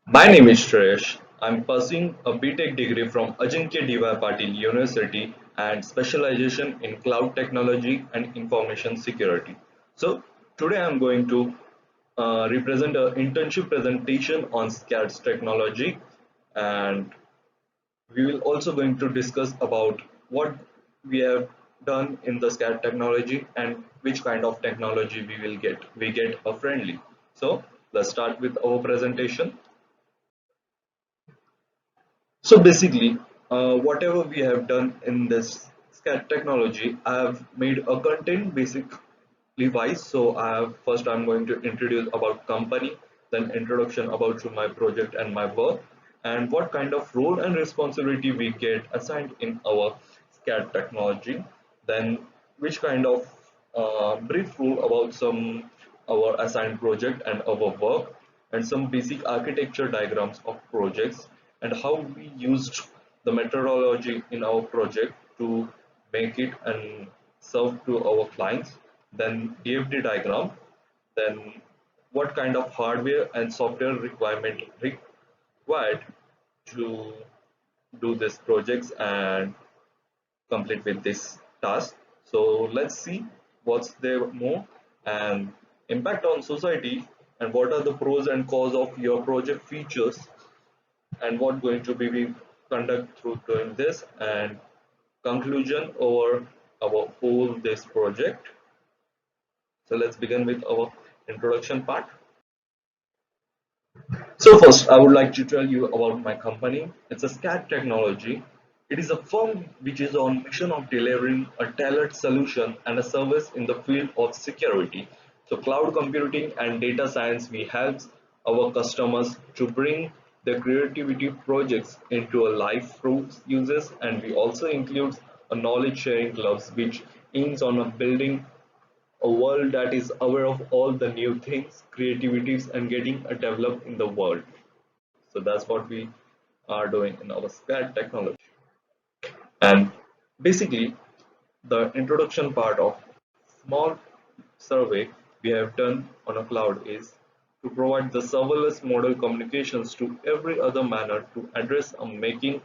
My name is Shreyash. I'm pursuing a BTech degree from Ajinkya DY Patil University and specialization in cloud technology and information security. So today I'm going to represent an internship presentation on SCADS technology, and we will also going to discuss about what we have done in the SCAD technology and which kind of technology we will get. We get a friendly. So let's start with our presentation. So basically, whatever we have done in this SCAD technology, I have made a content basically wise. So I'm going to introduce about company, then introduction about to my project and my work, and what kind of role and responsibility we get assigned in our SCAD technology. Then which kind of brief rule about some our assigned project and our work, and some basic architecture diagrams of projects and how we used the methodology in our project to make it and serve to our clients. Then DFD diagram, then what kind of hardware and software requirement required to do these projects and complete with this task. So let's see what's there more and impact on society, and what are the pros and cons of your project features, and what going to be we conduct through doing this, and conclusion over our whole this project. So let's begin with our introduction part. So first, I would like to tell you about my company. It's a SCAD technology. It is a firm which is on mission of delivering a tailored solution and a service in the field of security. So cloud computing and data science, we help our customers to bring their creativity projects into a live proof uses, and we also include a knowledge sharing clubs which aims on a building a world that is aware of all the new things, creativities, and getting developed in the world. So that's what we are doing in our SCAD technology. And basically, the introduction part of small survey we have done on a cloud is to provide the serverless model communications to every other manner to address making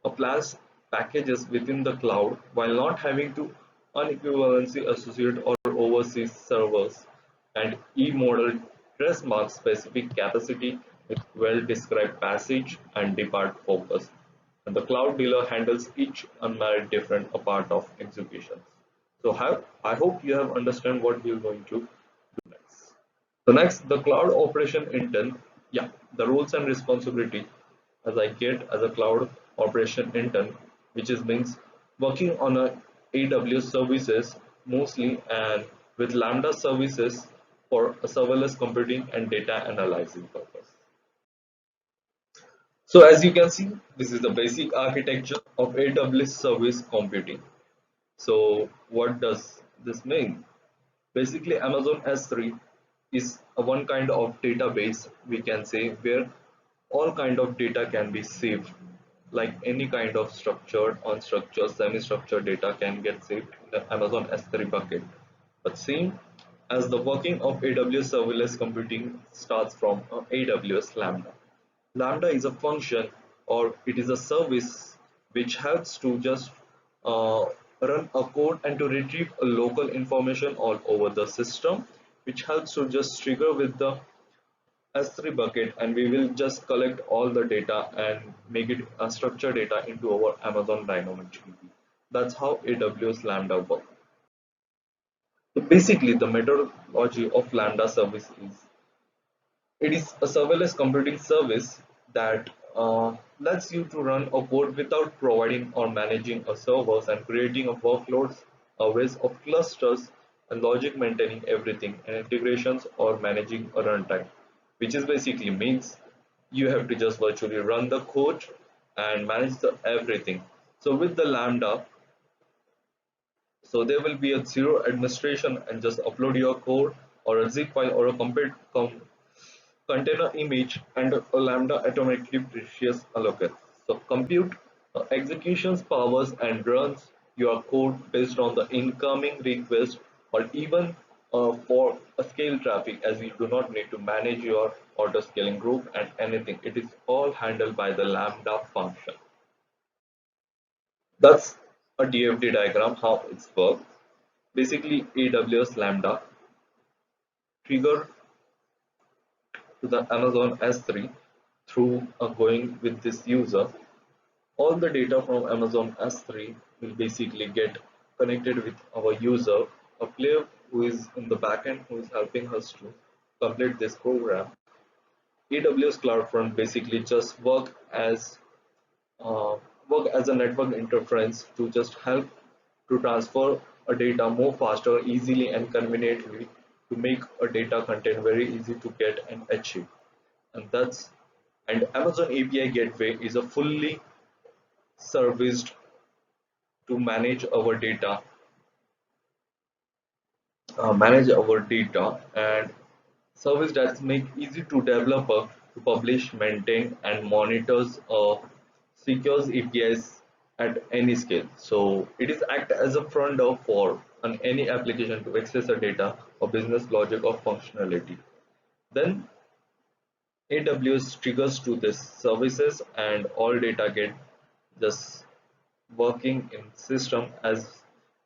a class packages within the cloud while not having to unequivalency associate or oversee servers, and e-model dress marks specific capacity with well-described passage and depart focus, and the cloud dealer handles each unmarried different a part of executions. So I hope you have understand what we are going to do next. So next, the cloud operation intern. Yeah, the roles and responsibility as I get as a cloud operation intern, which is means working on a AWS services mostly, and with Lambda services for a serverless computing and data analyzing purpose. So as you can see, this is the basic architecture of AWS service computing. So what does this mean? Basically, Amazon S3 is a one kind of database, we can say, where all kind of data can be saved, like any kind of structured, unstructured, semi-structured data can get saved in the Amazon S3 bucket. But same as the working of AWS serverless computing starts from AWS Lambda. Lambda is a function, or it is a service which helps to just uh, run a code and to retrieve a local information all over the system, which helps to just trigger with the S3 bucket, and we will just collect all the data and make it a structured data into our Amazon DynamoDB. That's how AWS Lambda works. So basically, the methodology of Lambda service is it is a serverless computing service that lets you to run a code without providing or managing a servers and creating a workloads, a ways of clusters and logic, maintaining everything and integrations or managing a runtime, which is basically means you have to just virtually run the code and manage the everything. So with the Lambda, so there will be a zero administration and just upload your code or a zip file or a container image, and a lambda automatically precious allocate. So compute executions powers and runs your code based on the incoming request, or even for a scale traffic, as you do not need to manage your auto scaling group and anything. It is all handled by the Lambda function. That's a DFD diagram, how it's worked. Basically, AWS Lambda trigger to the Amazon S3 through going with this user. All the data from Amazon S3 will basically get connected with our user, a player who is in the backend who is helping us to complete this program. AWS CloudFront basically just uh, work as a network interference to just help to transfer a data more faster, easily and conveniently to make a data content very easy to get and achieve. And that's and Amazon API Gateway is a fully serviced to manage our data and service that make easy to developer to publish, maintain, and monitors secures APIs at any scale. So it is act as a front door for any application to access a data or business logic or functionality. Then AWS triggers to this services and all data get just working in system. As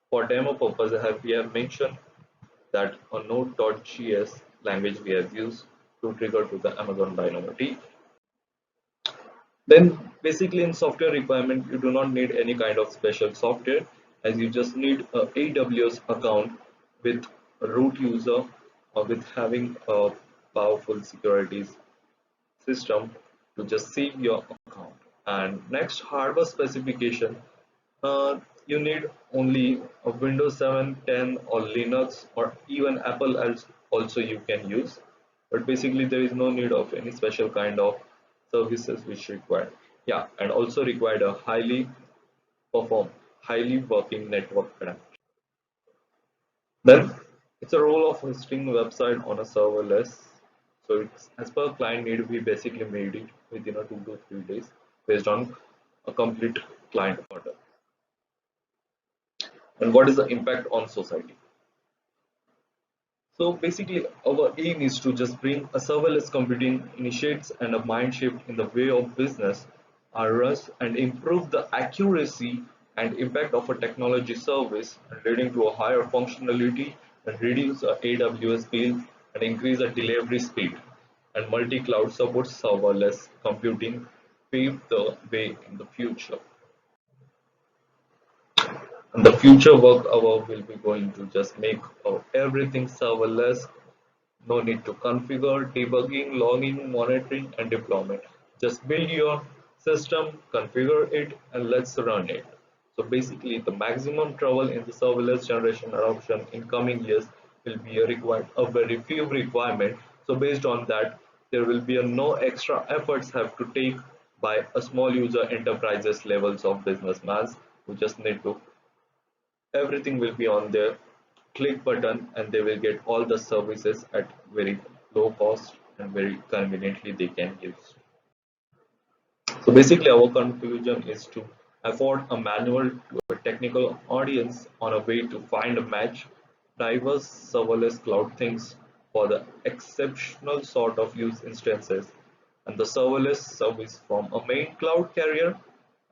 for demo purpose we have mentioned that a Node.js language we have used to trigger to the Amazon DynamoD. Then basically in software requirement you do not need any kind of special software, as you just need a AWS account with a root user or with having a powerful securities system to just save your account. And next, hardware specification. You need only a Windows 7, 10 or Linux or even Apple as also you can use. But basically there is no need of any special kind of services which require. Yeah, and also required a perform, highly working network connection. Then it's a role of hosting website on a serverless. So it's as per client need, we basically made it within a 2 to 3 days based on a complete client order. And what is the impact on society? So basically our aim is to just bring a serverless computing initiates and a mind shift in the way of business are run and improve the accuracy and impact of a technology service and leading to a higher functionality and reduce AWS bill and increase the delivery speed and multi-cloud supports serverless computing pave the way in the future. And the future work hour will be going to just make everything serverless. No need to configure, debugging, logging, monitoring, and deployment. Just build your system, configure it, and let's run it. So basically, the maximum trouble in the serverless generation adoption in coming years will be a very few requirement. So based on that, there will be a no extra efforts have to take by a small user enterprises levels of businessmen who just need to everything will be on their click button and they will get all the services at very low cost and very conveniently they can use. So basically our conclusion is to afford a manual to a technical audience on a way to find a match diverse serverless cloud things for the exceptional sort of use instances and the serverless service from a main cloud carrier.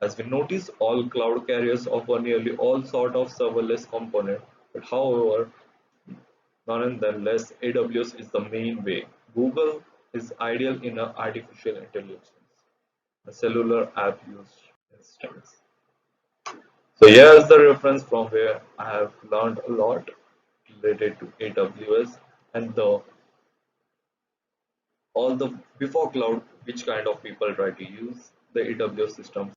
As we notice, all cloud carriers offer nearly all sort of serverless component, but however, nonetheless, AWS is the main way. Google is ideal in a artificial intelligence, a cellular app use instance. So here's the reference from where I have learned a lot related to AWS and the all the before cloud, which kind of people try to use the AWS system.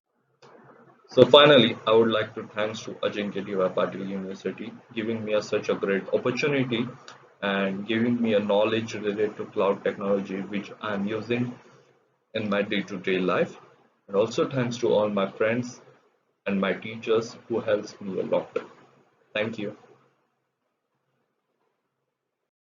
So finally, I would like to thanks to Ajinkya Patil University giving me such a great opportunity and giving me a knowledge related to cloud technology which I am using in my day-to-day life. And also thanks to all my friends and my teachers who helps me a lot. Thank you.